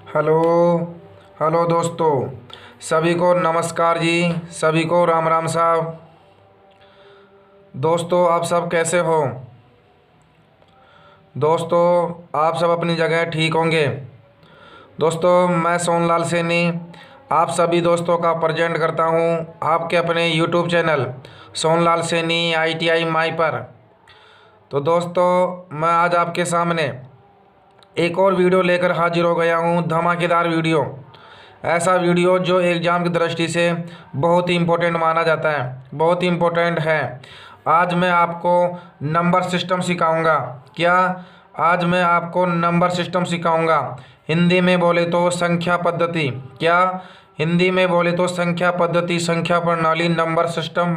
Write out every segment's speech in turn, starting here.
Hello. Hello दोस्तों, सभी को नमस्कार जी। सभी को राम राम साहब। दोस्तों, आप सब कैसे हो? दोस्तों, आप सब अपनी जगह ठीक होंगे। दोस्तों, मैं सोनलाल सैनी आप सभी दोस्तों का प्रेजेंट करता हूं आपके अपने YouTube channel Sonlal Saini ITI माई पर। तो दोस्तों, मैं आज आपके सामने एक और वीडियो लेकर हाजिर हो गया हूँ, धमाकेदार वीडियो। ऐसा वीडियो जो एग्ज़ाम की दृष्टि से बहुत ही इम्पोर्टेंट माना जाता है, बहुत ही इम्पोर्टेंट है। आज मैं आपको नंबर सिस्टम सिखाऊंगा। क्या? आज मैं आपको नंबर सिस्टम सिखाऊंगा। हिंदी में बोले तो संख्या पद्धति। क्या? हिंदी में बोले तो संख्या पद्धति, संख्या प्रणाली, नंबर सिस्टम,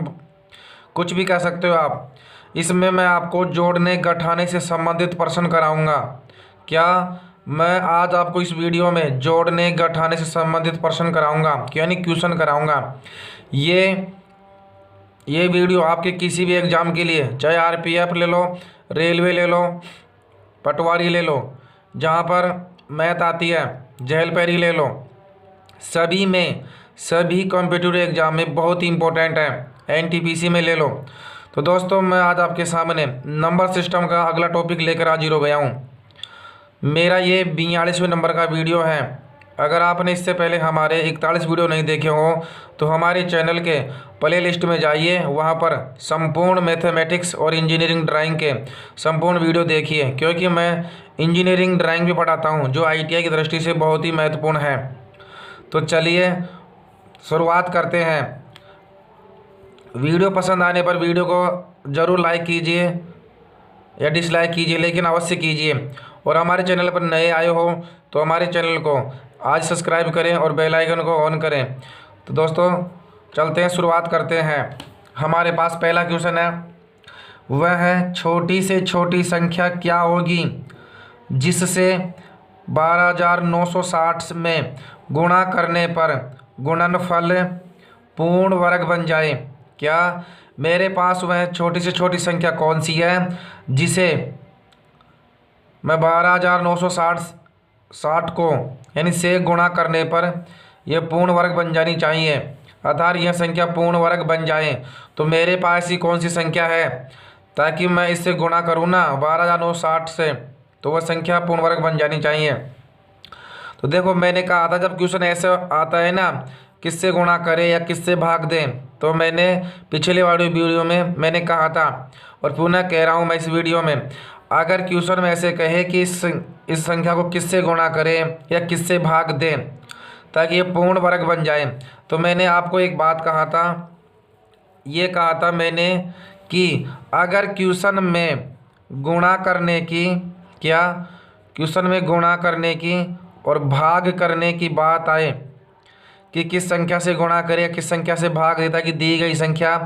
कुछ भी कह सकते हो आप। इसमें मैं आपको जोड़ने घटाने से संबंधित प्रश्न कराऊंगा। क्या? मैं आज आपको इस वीडियो में जोड़ने घटाने से संबंधित प्रश्न कराऊंगा, यानी क्वेश्चन कराऊंगा। ये वीडियो आपके किसी भी एग्ज़ाम के लिए, चाहे RPF ले लो, रेलवे ले लो, पटवारी ले लो, जहाँ पर मैथ आती है, जेएल पेरी ले लो, सभी कॉम्पिटिटिव एग्ज़ाम में बहुत ही इम्पोर्टेंट है। NTPC में ले लो। तो दोस्तों, मैं आज आपके सामने नंबर सिस्टम का अगला टॉपिक लेकर हाजिर हो गया हूँ। मेरा ये 42वें नंबर का वीडियो है। अगर आपने इससे पहले हमारे 41 वीडियो नहीं देखे हो तो हमारे चैनल के प्ले लिस्ट में जाइए, वहाँ पर संपूर्ण मैथमेटिक्स और इंजीनियरिंग ड्राइंग के संपूर्ण वीडियो देखिए, क्योंकि मैं इंजीनियरिंग ड्राइंग भी पढ़ाता हूँ जो ITI की दृष्टि से बहुत ही महत्वपूर्ण है। तो चलिए शुरुआत करते हैं। वीडियो पसंद आने पर वीडियो को ज़रूर लाइक कीजिए या डिसलाइक कीजिए, लेकिन अवश्य कीजिए। और हमारे चैनल पर नए आए हो तो हमारे चैनल को आज सब्सक्राइब करें और बेल आइकन को ऑन करें। तो दोस्तों, चलते हैं, शुरुआत करते हैं। हमारे पास पहला क्वेश्चन है, वह है छोटी से छोटी संख्या क्या होगी जिससे 12,960 में गुणा करने पर गुणनफल पूर्ण वर्ग बन जाए। क्या? मेरे पास वह छोटी से छोटी संख्या कौन सी है जिसे मैं 12,960 को यानी से गुणा करने पर यह पूर्ण वर्ग बन जानी चाहिए, अर्थात यह संख्या पूर्ण वर्ग बन जाए। तो मेरे पास ऐसी कौन सी संख्या है ताकि मैं इससे गुणा करूँ ना 12,960 से, तो वह संख्या पूर्ण वर्ग बन जानी चाहिए। तो देखो, मैंने कहा था जब क्वेश्चन ऐसे आता है ना, किससे गुणा करें या किससे भाग दें, तो मैंने पिछले वाली वीडियो में मैंने कहा था और पुनः कह रहा हूँ मैं इस वीडियो में, अगर क्वेश्चन में ऐसे कहे कि इस संख्या को किससे गुणा करें या किससे भाग दें ताकि ये पूर्ण वर्ग बन जाए, तो मैंने आपको एक बात कहा था, ये कहा था मैंने कि अगर क्वेश्चन में गुणा करने की, क्या क्वेश्चन में गुणा करने की और भाग करने की बात आए कि किस संख्या से गुणा करें या किस संख्या से भाग दें ताकि दी गई संख्या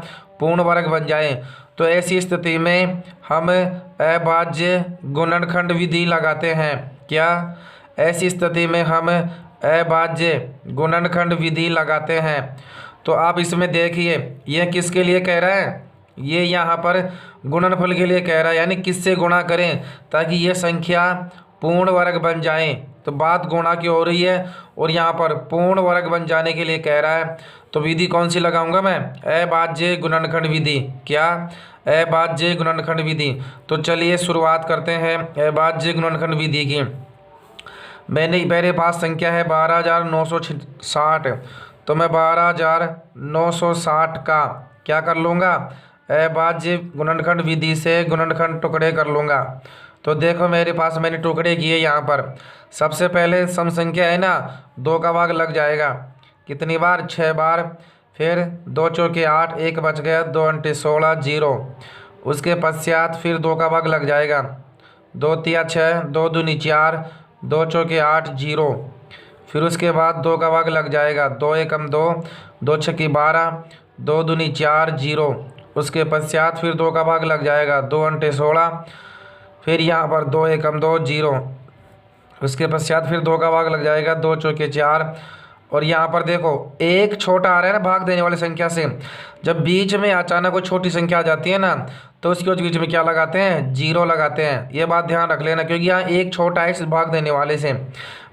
पूर्ण वर्ग बन जाए, तो ऐसी स्थिति में हम अभाज्य गुणनखंड विधि लगाते हैं। क्या? ऐसी स्थिति में हम अभाज्य गुणनखंड विधि लगाते हैं। तो आप इसमें देखिए, यह किसके लिए कह रहा है, ये यहाँ पर गुणनफल के लिए कह रहा है, यानी किससे गुणा करें ताकि ये संख्या पूर्ण वर्ग बन जाए। तो बात गुणा की हो रही है और यहाँ पर पूर्ण वर्ग बन जाने के लिए कह रहा है। तो विधि कौन सी लगाऊंगा मैं? अभाज्य गुणनखंड विधि। क्या? अभाज्य गुणनखंड विधि। तो चलिए शुरुआत करते हैं अभाज्य गुणनखंड विधि की। मेरे पास संख्या है 12,960, तो मैं 12,960 का क्या कर लूँगा, अभाज्य गुणनखंड विधि से गुणनखंड टुकड़े कर लूँगा। तो देखो, मेरे पास मैंने टुकड़े किए यहाँ पर। सबसे पहले सम संख्या है ना, 2 का भाग लग जाएगा। कितनी बार? 6 बार। फिर 2 चौके 8, 1 बच गया, 2 अंटे 16, 0। उसके पश्चात फिर 2 का भाग लग जाएगा, 2 तिया 6, 2 दूनी 4, 2 चौके 8, 0। फिर उसके बाद 2 का भाग लग जाएगा, 2 एकम 2, 2 छक्की 12, 2 दूनी 4, 0। उसके पश्चात फिर 2 का भाग लग जाएगा, 2 अंटे 16। फिर यहाँ पर 2 एकम 2, 0। उसके पश्चात फिर 2 का भाग लग जाएगा, 2 चौके 4, और यहाँ पर देखो एक छोटा आ रहा है ना भाग देने वाली संख्या से। जब बीच में अचानक कोई छोटी संख्या आ जाती है ना, तो उसके बीच में क्या लगाते हैं, जीरो लगाते हैं। ये बात ध्यान रख लेना, क्योंकि यहाँ एक छोटा है इस भाग देने वाले से,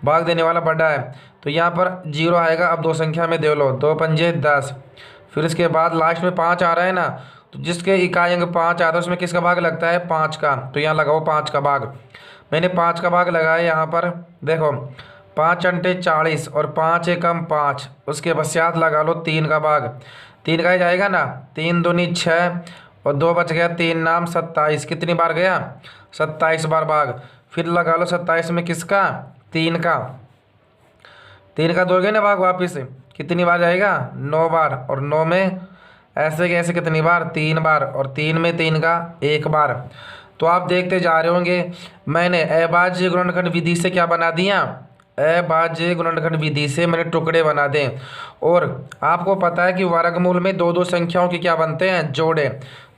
भाग देने वाला बड़ा है, तो यहाँ पर जीरो आएगा। अब दो संख्या में दे लो, 2 पंजे 10। फिर इसके बाद लास्ट में 5 आ रहा है ना, तो जिसके इकाई अंक 5 आता है उसमें किसका भाग लगता है, 5 का। तो यहाँ लगाओ 5 का भाग। मैंने 5 का भाग लगाया यहाँ पर। देखो 5 अंटे 40 और 5 एकम 5। उसके पश्चात लगा लो 3 का भाग। 3 का ही जाएगा ना, 3 दूनी 6 और 2 बच गया, 3 नाम 27। कितनी बार गया, 27 बार भाग। फिर लगा लो 27 में किसका, 3 का। 3 का दोगे ना भाग वापिस, कितनी बार जाएगा, 9 बार। और 9 में ऐसे कैसे कितनी बार, 3 बार। और 3 में 3 का 1 बार। तो आप देखते जा रहे होंगे मैंने अभाज्य गुणनखंड विधि से क्या बना दिया, अभाज्य गुणनखंड विधि से मैंने टुकड़े बना दें। और आपको पता है कि वर्गमूल में दो दो संख्याओं के क्या बनते हैं, जोड़े।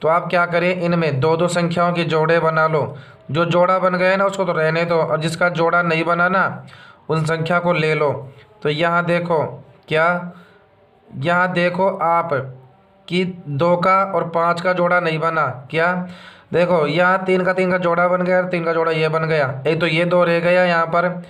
तो आप क्या करें, इनमें दो दो संख्याओं के जोड़े बना लो। जो जोड़ा बन गया ना उसको तो रहने दो, और जिसका जोड़ा नहीं बना ना उन संख्या को ले लो। तो यहाँ देखो क्या, यहाँ देखो आप कि 2 का और 5 का जोड़ा नहीं बना। क्या देखो, यहाँ 3 का जोड़ा बन गया और 3 का जोड़ा ये बन गया। एक तो ये 2 रह गया यहाँ पर,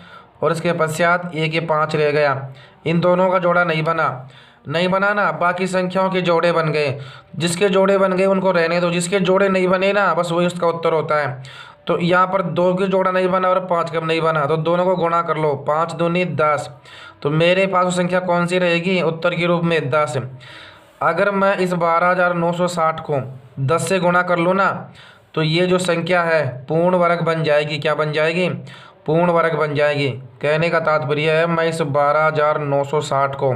और इसके पश्चात एक ये 5 रह गया। इन दोनों का जोड़ा नहीं बना, नहीं बना ना, बाकी संख्याओं के जोड़े बन गए। जिसके जोड़े बन गए उनको रहने दो, जिसके जोड़े नहीं बने ना बस वही उसका उत्तर होता है। तो यहाँ पर 2 के जोड़ा नहीं बना और 5 का नहीं बना, तो दोनों को गुणा कर लो, 5 दूनी 10। तो मेरे पास वो संख्या कौन सी रहेगी, उत्तर के रूप में 10। अगर मैं इस 12,960 को 10 से गुणा कर लूँ ना, तो ये जो संख्या है पूर्ण वर्ग बन जाएगी। क्या बन जाएगी, पूर्ण वर्ग बन जाएगी। कहने का तात्पर्य है मैं इस 12,960 को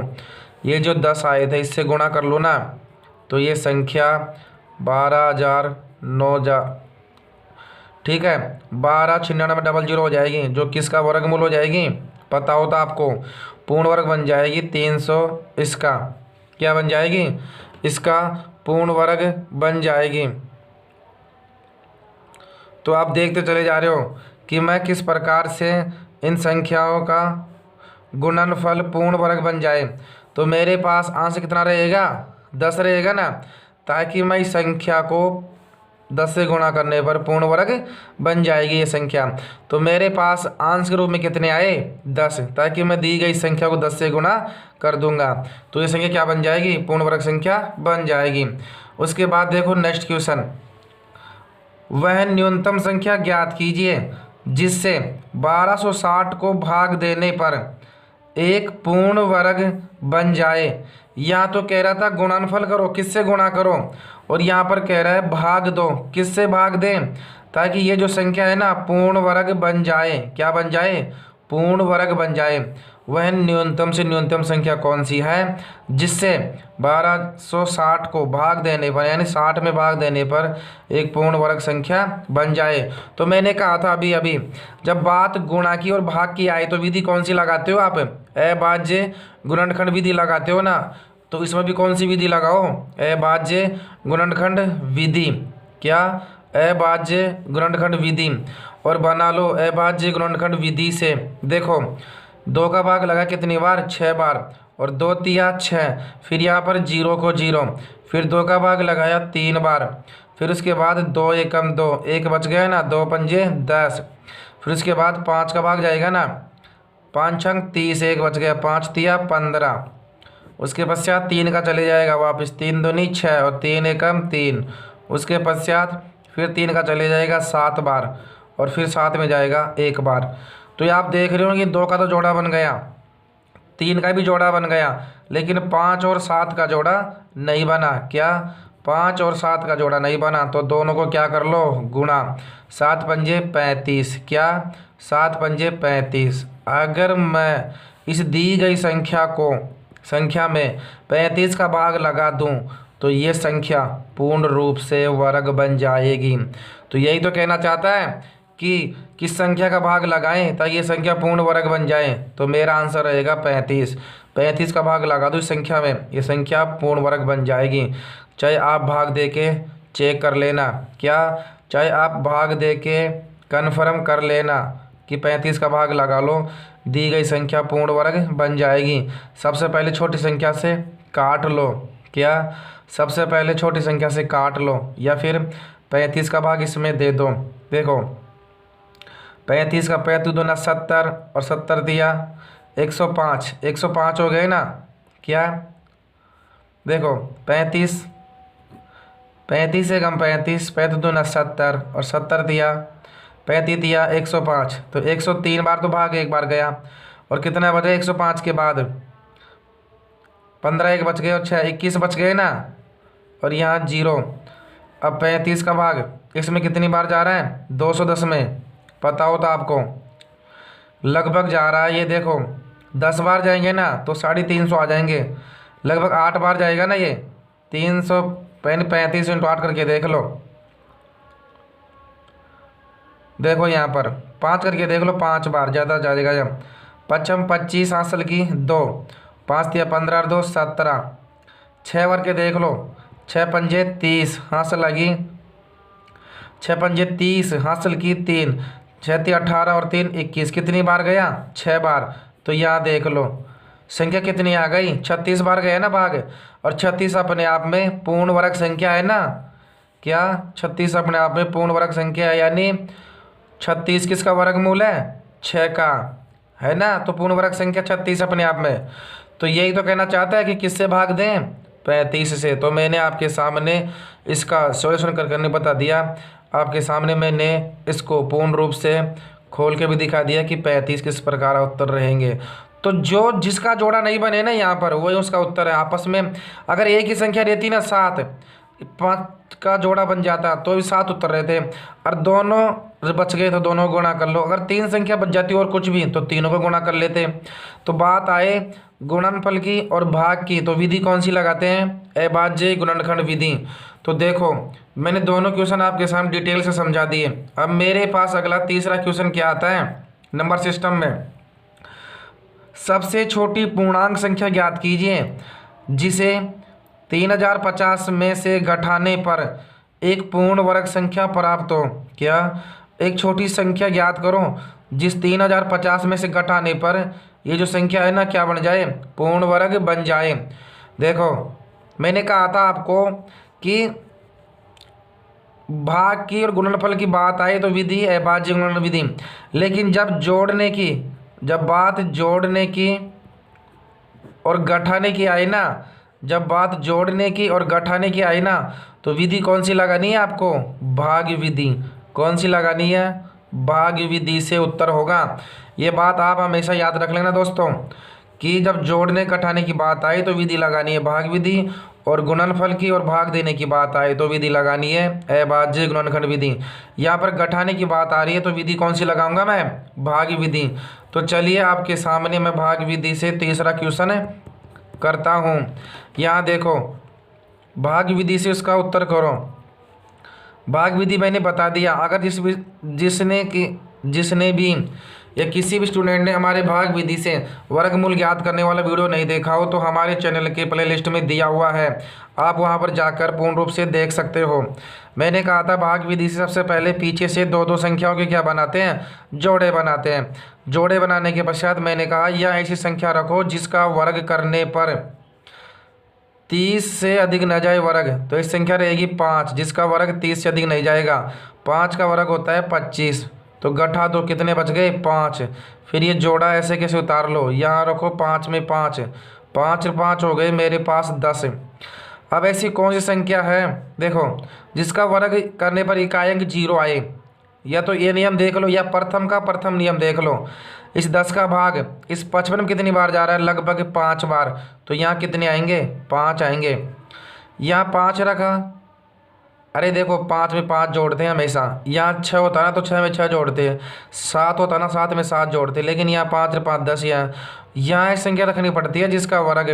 ये जो 10 आए थे इससे गुणा कर लूँ ना, तो ये संख्या 12,009 ठीक है, 12,96,000 हो जाएगी, जो किसका वर्गमूल हो जाएगी, पता होता आपको। पूर्ण वर्ग बन जाएगी 300, इसका क्या बन जाएगी, इसका पूर्ण वर्ग बन जाएगी। तो आप देखते चले जा रहे हो कि मैं किस प्रकार से इन संख्याओं का गुणनफल पूर्ण वर्ग बन जाए। तो मेरे पास अंश कितना रहेगा, 10 रहेगा ना, ताकि मैं इस संख्या को 10 से गुणा करने पर पूर्ण वर्ग बन जाएगी ये संख्या। तो मेरे पास अंश के रूप में कितने आए, 10, ताकि मैं दी गई संख्या को 10 से गुणा कर दूंगा। तो ये संख्या क्या बन जाएगी, पूर्ण वर्ग संख्या बन जाएगी। उसके बाद देखो नेक्स्ट क्वेश्चन, वह न्यूनतम संख्या ज्ञात कीजिए जिससे 1260 को भाग देने पर एक पूर्ण वर्ग बन जाए। यहाँ तो कह रहा था गुणनफल करो, किससे गुणा करो, और यहाँ पर कह रहा है भाग दो, किससे भाग दें, ताकि ये जो संख्या है ना पूर्ण वर्ग बन जाए। क्या बन जाए, पूर्ण वर्ग बन जाए। वह न्यूनतम से न्यूनतम संख्या कौन सी है जिससे 1260 को भाग देने पर, यानी 60 में भाग देने पर एक पूर्ण वर्ग संख्या बन जाए। तो मैंने कहा था अभी अभी, जब बात गुणा की और भाग की आए तो विधि कौन सी लगाते हो आप, अभाज्य गुणनखंड विधि लगाते हो ना। तो इसमें भी कौन सी विधि लगाओ, अभाज्य गुणनखंड विधि। क्या, अभाज्य गुणनखंड विधि। और बना लो अभाज्य गुणनखंड विधि से। देखो 2 का भाग लगा कितनी बार, 6 बार, और 2 तिया 6। फिर यहाँ पर 0 को 0, फिर 2 का भाग लगाया 3 बार। फिर उसके बाद 2 एकम 2, 1 बच गया ना, 2 पंजे 10। फिर उसके बाद 5 का भाग जाएगा ना, 5 छंग 30, 1 बच गया, 5 तिया 15। उसके पश्चात 3 का चले जाएगा वापस, 3 दूनी 6 और 3 एकम 3। उसके पश्चात फिर 3 का चले जाएगा 7 बार, और फिर 7 में जाएगा 1 बार। तो ये आप देख रहे हो कि 2 का तो जोड़ा बन गया, 3 का भी जोड़ा बन गया, लेकिन 5 और 7 का जोड़ा नहीं बना। क्या, 5 और 7 का जोड़ा नहीं बना। तो दोनों को क्या कर लो, गुणा। 7 पंजे 35। क्या, 7 पंजे 35। अगर मैं इस दी गई संख्या में 35 का भाग लगा दूं तो ये संख्या पूर्ण रूप से वर्ग बन जाएगी। तो यही तो कहना चाहता है कि किस संख्या का भाग लगाएं ताकि ये संख्या पूर्ण वर्ग बन जाए। तो मेरा आंसर रहेगा 35। 35 का भाग लगा दो इस संख्या में, ये संख्या पूर्ण वर्ग बन जाएगी। चाहे आप भाग दे के चेक कर लेना, क्या, चाहे आप भाग दे के कन्फर्म कर लेना, कि 35 का भाग लगा लो, दी गई संख्या पूर्ण वर्ग बन जाएगी। सबसे पहले छोटी संख्या से काट लो, क्या सबसे पहले छोटी संख्या से काट लो, या फिर 35 का भाग इसमें दे दो। देखो 35 का 35 दूना 70 और 70 दिया 105, 105 हो गए ना। क्या देखो 35 35 से कम 35, 35 दूना 70 और 70 दिया 35 दिया 105, तो 103 बार तो भाग एक बार गया। और कितना बचे 105 के बाद 15 एक बच गए और 6 21 बच गए ना, और यहाँ 0। अब 35 का भाग इसमें कितनी बार जा रहा है 210 में, पता हो तो आपको लगभग जा रहा है। ये देखो 10 बार जाएंगे ना तो 350 आ जाएंगे, लगभग 8 बार जाएगा ना ये 300। 35 इंटू 8 करके देख लो, देखो यहाँ पर 5 करके देख लो, 5 बार ज़्यादा जाएगा। जब 55 25 हासिल की 2, 5 दिया 15 और 2 17, 6 बार के देख लो, 6 पंजे 30 हासिल लगी, 6 पंजे 30 हासिल की 3, 6 ती 18 और 3 21, कितनी बार गया 6 बार। तो यहाँ देख लो संख्या कितनी आ गई 36 बार गया ना भाग। और 36 अपने आप में पूर्ण वर्ग संख्या है ना, क्या 36 अपने आप में पूर्ण वर्ग संख्या है, यानी 36 किसका वर्गमूल है 6 का, है ना। तो पूर्ण वर्ग संख्या 36 अपने आप में। तो यही तो कहना चाहता है कि किससे भाग दें 35 से। तो मैंने आपके सामने इसका सॉल्यूशन करके बता दिया, आपके सामने मैंने इसको पूर्ण रूप से खोल के भी दिखा दिया कि 35 किस प्रकार उत्तर रहेंगे। तो जो जिसका जोड़ा नहीं बने ना यहाँ पर वही उसका उत्तर है। आपस में अगर एक ही संख्या रहती ना 7, 5 का जोड़ा बन जाता तो भी 7 उत्तर रहते, और दोनों बच गए तो दोनों गुणा कर लो। अगर 3 संख्या बच जाती और कुछ भी तो तीनों को गुणा कर लेते। तो बात आए गुणनफल की और भाग की, तो विधि कौन सी लगाते हैं अभाज्य गुणनखंड विधि। तो देखो मैंने दोनों क्वेश्चन आपके सामने डिटेल से समझा दिए। अब मेरे पास अगला तीसरा क्वेश्चन क्या आता है नंबर सिस्टम में, सबसे छोटी पूर्णांक संख्या ज्ञात कीजिए जिसे 3050 में से घटाने पर एक पूर्ण वर्ग संख्या प्राप्त हो। क्या एक छोटी संख्या ज्ञात करो जिस 3050 में से घटाने पर ये जो संख्या है ना क्या बन जाए पूर्ण वर्ग बन जाए। देखो मैंने कहा था आपको कि भाग की और गुणनफल की बात आए तो विधि अभाज्य गुणन विधि, लेकिन जब बात जोड़ने की और घटाने की आई ना, जब बात जोड़ने की और घटाने की आई ना, तो विधि कौन सी लगानी है आपको भाग विधि। कौन सी लगानी है भाग विधि से उत्तर होगा। ये बात आप हमेशा याद रख लेना दोस्तों कि जब जोड़ने घटाने की बात आए तो विधि लगानी है भाग विधि, और गुणनफल की और भाग देने की बात आए तो विधि लगानी है अभाज्य गुणनखंड विधि। यहाँ पर घटाने की बात आ रही है तो विधि कौन सी लगाऊंगा मैं भाग विधि। तो चलिए आपके सामने मैं भाग विधि से तीसरा क्वेश्चन करता हूँ। यहाँ देखो भाग विधि से उसका उत्तर करो। भाग विधि मैंने बता दिया, अगर जिसने भी या किसी भी स्टूडेंट ने हमारे भाग विधि से वर्गमूल ज्ञात करने वाला वीडियो नहीं देखा हो तो हमारे चैनल के प्लेलिस्ट में दिया हुआ है, आप वहां पर जाकर पूर्ण रूप से देख सकते हो। मैंने कहा था भाग विधि से सबसे पहले पीछे से दो दो संख्याओं के क्या बनाते हैं जोड़े बनाते हैं। जोड़े बनाने के पश्चात मैंने कहा यह ऐसी संख्या रखो जिसका वर्ग करने पर 30 से अधिक न जाए वर्ग, तो इस संख्या रहेगी 5 जिसका वर्ग 30 से अधिक नहीं जाएगा। 5 का वर्ग होता है 25, तो घटा दो कितने बच गए 5। फिर ये जोड़ा ऐसे कैसे उतार लो, यहाँ रखो 5 में 5, 5 और 5 हो गए मेरे पास 10। अब ऐसी कौन सी संख्या है देखो जिसका वर्ग करने पर इकाई अंक 0 आए, या तो ये नियम देख लो या प्रथम का प्रथम नियम देख लो। इस 10 का भाग इस 55 में कितनी बार जा रहा है लगभग 5 बार, तो यहाँ कितने आएंगे 5 आएंगे। यहाँ 5 रखा, अरे देखो 5 में 5 जोड़ते हैं हमेशा, यहाँ 6 होता है ना तो 6 में 6 जोड़ते हैं, 7 होता है ना 7 में 7 जोड़ते हैं, लेकिन यहाँ 5 और 5 10, यहाँ एक संख्या रखनी पड़ती है जिसका वर्ग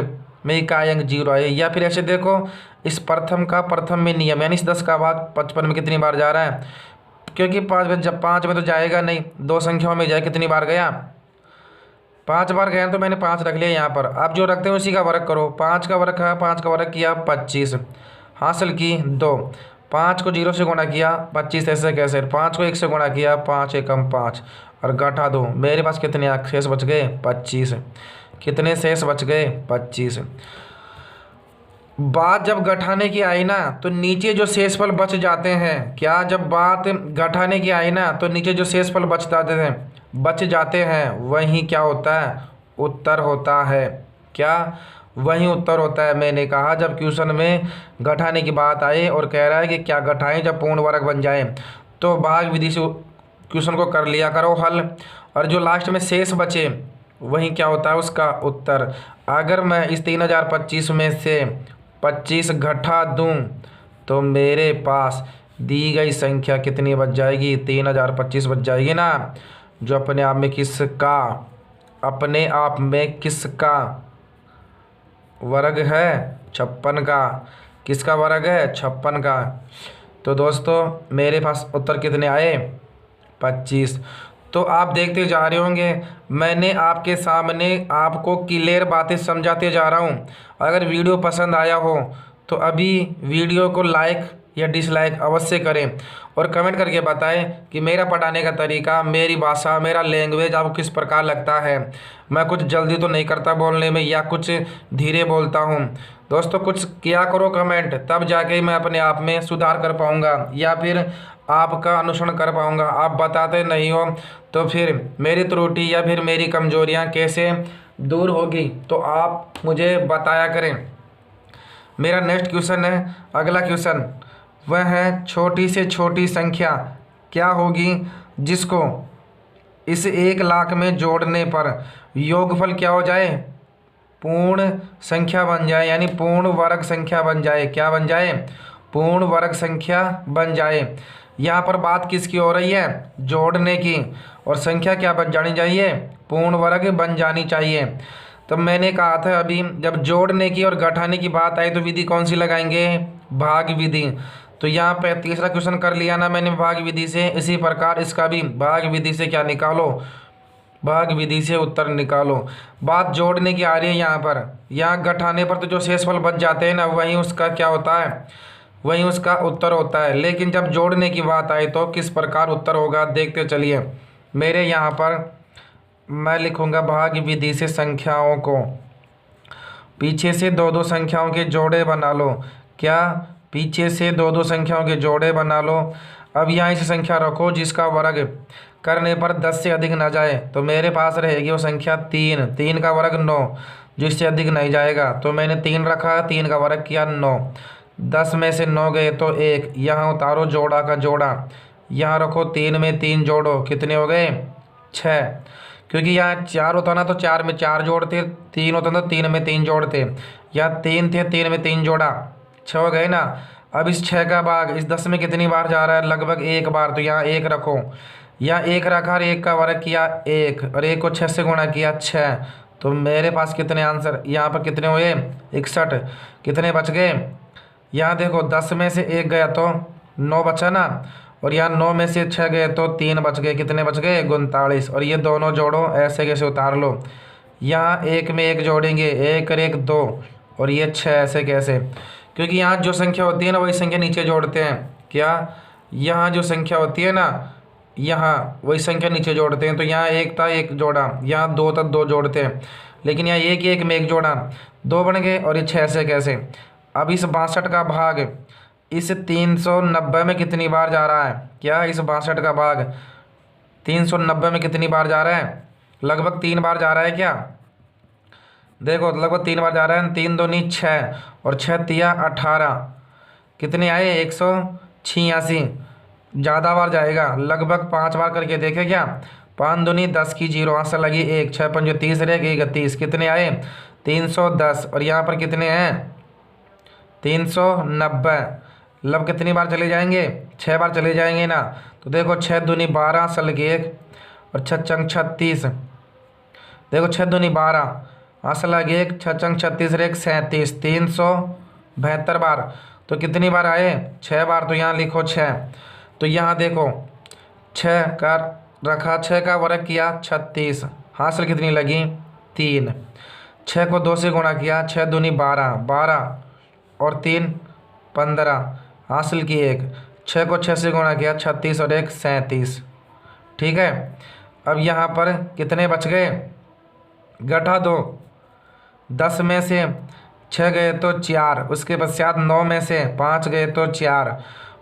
में इकाई अंक 0 आए। या फिर ऐसे देखो इस प्रथम का प्रथम में नियम, यानी इस 10 का भाग 55 में कितनी बार जा रहा है, क्योंकि 5 में तो जाएगा नहीं, 2 संख्याओं में जाए कितनी बार गया 5 बार गया, तो मैंने 5 रख लिया यहाँ पर। आप जो रखते हैं उसी का वर्ग करो, 5 का वर्ग है 5 का वर्ग किया 25 हासिल की 2, 5 को 0 से गुणा किया 25, ऐसे कैसे? 5 को 1 से गुणा किया 5 एकम 5 और घटा दो। मेरे पास कितने शेष बच गए? 25। कितने शेष बच गए? 25। बात जब घटाने की आई ना तो नीचे जो शेषफल बच जाते हैं, क्या जब बात घटाने की आई ना तो नीचे जो शेषफल बच जाते हैं वही क्या होता है? उत्तर होता है। क्या? वही उत्तर होता है। मैंने कहा जब क्वेश्चन में घटाने की बात आए और कह रहा है कि क्या घटाएं जब पूर्ण वर्ग बन जाए, तो भाग विधि से क्वेश्चन को कर लिया करो हल, और जो लास्ट में शेष बचे वही क्या होता है? उसका उत्तर। अगर मैं इस 3025 में से 25 घटा दूं तो मेरे पास दी गई संख्या कितनी बच जाएगी? 3025 बच जाएगी ना, जो अपने आप में किसका वर्ग है? 56 का। किसका वर्ग है? 56 का। तो दोस्तों मेरे पास उत्तर कितने आए? 25। तो आप देखते जा रहे होंगे मैंने आपके सामने आपको क्लियर बातें समझाते जा रहा हूँ। अगर वीडियो पसंद आया हो तो अभी वीडियो को लाइक या डिसलाइक अवश्य करें और कमेंट करके बताएं कि मेरा पढ़ाने का तरीका, मेरी भाषा, मेरा लैंग्वेज आपको किस प्रकार लगता है। मैं कुछ जल्दी तो नहीं करता बोलने में या कुछ धीरे बोलता हूँ। दोस्तों कुछ किया करो कमेंट, तब जाके ही मैं अपने आप में सुधार कर पाऊँगा या फिर आपका अनुसरण कर पाऊँगा। आप बताते नहीं हो तो फिर मेरी त्रुटि या फिर मेरी कमजोरियाँ कैसे दूर होगी, तो आप मुझे बताया करें। मेरा नेक्स्ट क्वेश्चन है, अगला क्वेश्चन वह है छोटी से छोटी संख्या क्या होगी जिसको इस 1 लाख में जोड़ने पर योगफल क्या हो जाए? पूर्ण संख्या बन जाए, यानी पूर्ण वर्ग संख्या बन जाए। क्या बन जाए? पूर्ण वर्ग संख्या बन जाए। यहाँ पर बात किसकी हो रही है? जोड़ने की। और संख्या क्या बन जानी चाहिए? पूर्ण वर्ग बन जानी चाहिए। तो मैंने कहा था अभी जब जोड़ने की और घटाने की बात आई तो विधि कौन सी लगाएंगे? भाग विधि। तो यहाँ पे तीसरा क्वेश्चन कर लिया ना मैंने भाग विधि से, इसी प्रकार इसका भी भाग विधि से क्या निकालो? भाग विधि से उत्तर निकालो। बात जोड़ने की आ रही है यहाँ पर। यहाँ घटाने पर तो जो शेषफल बच जाते हैं ना वही उसका क्या होता है? वही उसका उत्तर होता है। लेकिन जब जोड़ने की बात आई तो किस प्रकार उत्तर होगा देखते चलिए। मेरे यहाँ पर मैं लिखूँगा भाग विधि से संख्याओं को पीछे से 2-2 संख्याओं के जोड़े बना लो। क्या? पीछे से 2-2 संख्याओं के जोड़े बना लो। अब यहाँ से संख्या रखो जिसका वर्ग करने पर 10 से अधिक ना जाए, तो मेरे पास रहेगी वो संख्या 3। 3 का वर्ग 9, जिससे अधिक नहीं जाएगा तो मैंने 3 रखा, 3 का वर्ग किया 9। 10 में से 9 गए तो 1, यहाँ उतारो जोड़ा का जोड़ा, यहाँ रखो 3 में 3 जोड़ो, कितने हो गए? 6। क्योंकि यहाँ 4 होता ना तो 4 में 4 जोड़ते, 3 होता ना 3 में 3 जोड़ते, यहाँ 3 थे 3 में 3 जोड़ा, 6 हो गए ना। अब इस 6 का भाग इस 10 में कितनी बार जा रहा है? लगभग 1 बार, तो यहाँ 1 रखो, यहाँ 1 रखा और 1 का वर्ग किया 1 और 1 को 6 से गुणा किया 6। तो मेरे पास कितने आंसर यहाँ पर कितने हुए? 61। कितने बच गए? यहाँ देखो 10 में से 1 गया तो 9 बचा ना, और यहाँ 9 में से 6 गए तो 3 बच गए, कितने बच गए? 39। और ये दोनों जोड़ो, ऐसे कैसे उतार लो, यहाँ 1 में 1 जोड़ेंगे, 1 और 1 2, और ये 6 ऐसे कैसे? क्योंकि यहाँ जो संख्या होती है ना वही संख्या नीचे जोड़ते हैं। क्या? यहाँ जो संख्या होती है ना यहाँ वही संख्या नीचे जोड़ते हैं। तो यहाँ 1 था 1 जोड़ा, यहाँ 2 था 2 जोड़ते हैं, लेकिन यहाँ 1 में 1 जोड़ा, 2 बन गए, और ये 6 से कैसे? अब इस 62 का भाग इस 390 में कितनी बार जा रहा है? क्या? इस 62 का भाग 390 में कितनी बार जा रहा है? लगभग 3 बार जा रहा है। क्या? देखो लगभग 3 बार जा रहा है। 3 दूनी 6 और 6 तिया 18, कितने आए? 186। ज़्यादा बार जाएगा, लगभग 5 बार करके देखे क्या? 5 दूनी 10 की 0, आंसर लगी 1, 6 पंजे 30 रहे 31, कितने आए? 310। और यहाँ पर कितने हैं? 390। लब कितनी बार चले जाएंगे? 6 बार चले जाएंगे ना। तो देखो 6 दूनी 12, आंसर लगी 1, और 6 चंग 36। देखो 6 दूनी 12, आंसर लगी 1, 6 चंग 36 रहे 37, 372 बार। तो कितनी बार आए? 6 बार। तो यहाँ लिखो 6। तो यहाँ देखो 6 का रखा, 6 का वर्ग किया 36, हासिल कितनी लगी? 3। 6 को 2 से गुणा किया, 6 दूनी 12, 12 और 3 15, हासिल की 1, 6 को 6 से गुणा किया 36 और 1 37। ठीक है, अब यहाँ पर कितने बच गए, घटा दो, 10 में से 6 गए तो 4, उसके पश्चात 9 में से 5 गए तो 4,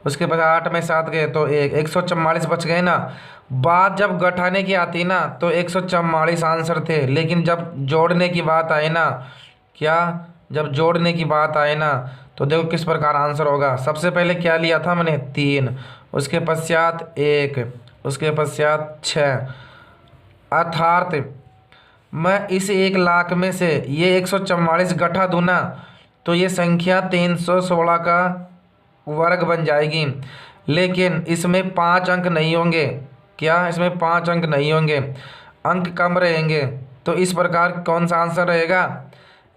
उसके बाद 8 में 7 गए तो 1, 144 बच गए ना। बात जब घटाने की आती ना तो 144 आंसर थे, लेकिन जब जोड़ने की बात आई ना, क्या, जब जोड़ने की बात आए ना तो देखो किस प्रकार आंसर होगा। सबसे पहले क्या लिया था मैंने, 3, उसके पश्चात 1, उसके पश्चात 6, अर्थात मैं इस 1 लाख में से ये 144 घटा दूँ ना तो ये संख्या 316 का वर्ग बन जाएगी। लेकिन इसमें 5 अंक नहीं होंगे, क्या, इसमें 5 अंक नहीं होंगे, अंक कम रहेंगे। तो इस प्रकार कौन सा आंसर रहेगा,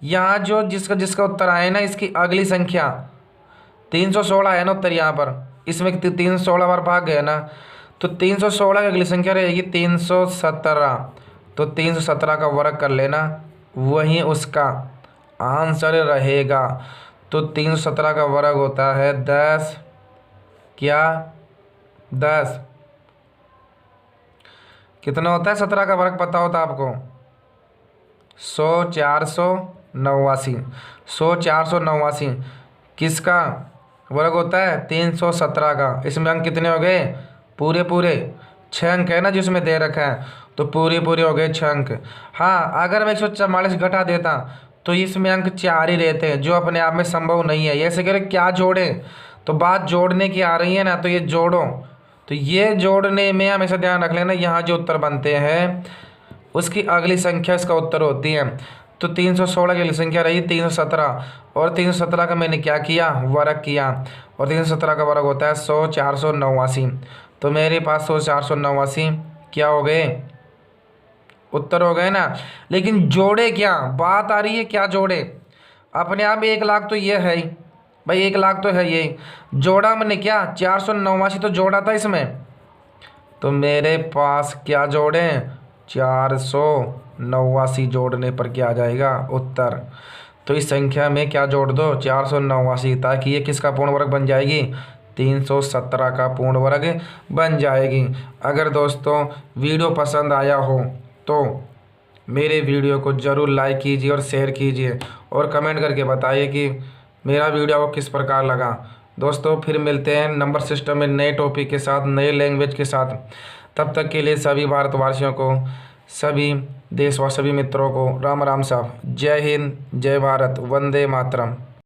यहाँ जो जिसका जिसका उत्तर आए ना, इसकी अगली संख्या 316 है ना उत्तर यहाँ पर, इसमें 316 बार भाग गया ना, तो 316 की अगली संख्या रहेगी 317। तो 317 का वर्ग कर लेना, वही उसका आंसर रहेगा। तो 317 का वर्ग होता है 10, क्या, 10 कितना होता है 17 का वर्ग पता होता आपको, 100 489, 100 489 किसका वर्ग होता है, 317 का। इसमें अंक कितने हो गए, पूरे पूरे 6 अंक है ना जिसमें दे रखा है, तो पूरे पूरे हो गए 6 अंक। हाँ, अगर मैं 144 घटा देता तो इसमें अंक 4 ही रहते हैं, जो अपने आप में संभव नहीं है। ऐसे करें क्या जोड़ें, तो बात जोड़ने की आ रही है ना, तो ये जोड़ो। तो ये जोड़ने में हमेशा ध्यान रख लेना, यहाँ जो उत्तर बनते हैं उसकी अगली संख्या इसका उत्तर होती है। तो 316 की अगली संख्या रही 317, और 317 का मैंने क्या किया, वर्ग किया, और 317 का वर्ग होता है 100 489। तो मेरे पास 100 489 क्या हो गए, उत्तर हो गए ना। लेकिन जोड़े क्या, बात आ रही है क्या जोड़े, अपने आप 1 लाख तो ये है ही भाई, 1 लाख तो है यही, जोड़ा मैंने क्या 489 तो जोड़ा था इसमें, तो मेरे पास क्या जोड़े 489 जोड़ने पर क्या आ जाएगा उत्तर। तो इस संख्या में क्या जोड़ दो 489, ताकि ये किसका पूर्ण वर्ग बन जाएगी, 317 का पूर्ण वर्ग बन जाएगी। अगर दोस्तों वीडियो पसंद आया हो तो मेरे वीडियो को ज़रूर लाइक कीजिए और शेयर कीजिए, और कमेंट करके बताइए कि मेरा वीडियो आपको किस प्रकार लगा। दोस्तों फिर मिलते हैं नंबर सिस्टम में नए टॉपिक के साथ, नए लैंग्वेज के साथ। तब तक के लिए सभी भारतवासियों को, सभी देश व सभी मित्रों को राम राम साहब। जय हिंद, जय भारत, वंदे मातरम।